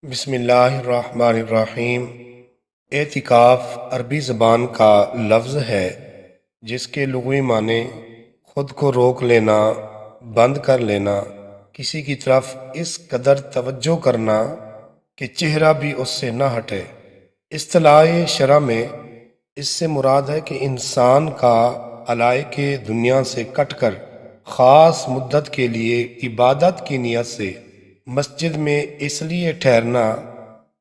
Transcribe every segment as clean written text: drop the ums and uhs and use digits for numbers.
بسم اللہ الرحمن الرحیم۔ اعتکاف عربی زبان کا لفظ ہے جس کے لغوی معنی خود کو روک لینا، بند کر لینا، کسی کی طرف اس قدر توجہ کرنا کہ چہرہ بھی اس سے نہ ہٹے۔ اصطلاح شرع میں اس سے مراد ہے کہ انسان کا علائق دنیا سے کٹ کر خاص مدت کے لیے عبادت کی نیت سے مسجد میں اس لیے ٹھہرنا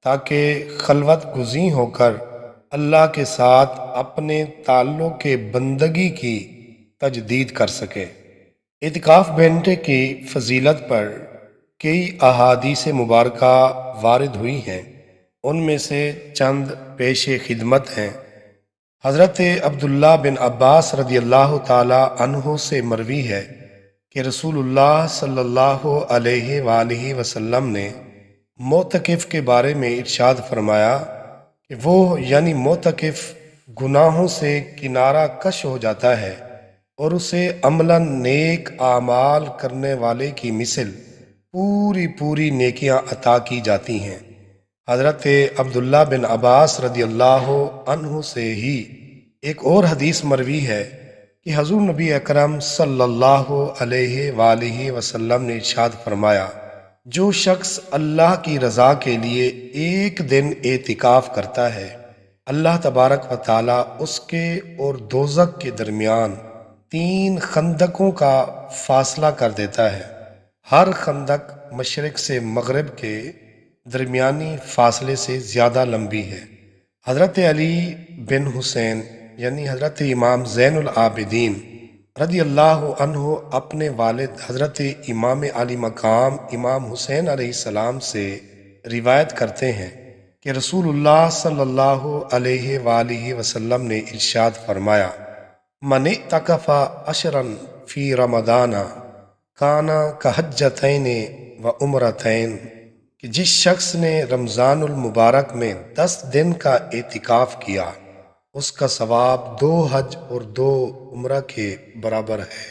تاکہ خلوت گزین ہو کر اللہ کے ساتھ اپنے تعلق کے بندگی کی تجدید کر سکے۔ اعتکاف بیٹھنے کی فضیلت پر کئی احادیث مبارکہ وارد ہوئی ہیں، ان میں سے چند پیش خدمت ہیں۔ حضرت عبداللہ بن عباس رضی اللہ تعالی عنہ سے مروی ہے کہ رسول اللہ صلی اللہ علیہ وآلہ وسلم نے معتکف کے بارے میں ارشاد فرمایا کہ وہ یعنی معتکف گناہوں سے کنارہ کش ہو جاتا ہے اور اسے عملاً نیک اعمال کرنے والے کی مثل پوری نیکیاں عطا کی جاتی ہیں۔ حضرت عبداللہ بن عباس رضی اللہ عنہ سے ہی ایک اور حدیث مروی ہے کہ حضور نبی اکرم صلی اللہ علیہ وآلہ وسلم نے ارشاد فرمایا، جو شخص اللہ کی رضا کے لیے ایک دن اعتکاف کرتا ہے، اللہ تبارک و تعالی اس کے اور دوزخ کے درمیان 3 خندقوں کا فاصلہ کر دیتا ہے۔ ہر خندق مشرق سے مغرب کے درمیانی فاصلے سے زیادہ لمبی ہے۔ حضرت علی بن حسین یعنی حضرت امام زین العابدین رضی اللہ عنہ اپنے والد حضرت امام علی مقام امام حسین علیہ السلام سے روایت کرتے ہیں کہ رسول اللہ صلی اللہ علیہ وآلہ وسلم نے ارشاد فرمایا، من اعتکف عشرا فی رمضان کان کحجتین و عمرتین، کہ جس شخص نے رمضان المبارک میں 10 دن کا اعتکاف کیا اس کا ثواب 2 حج اور 2 عمرہ کے برابر ہے۔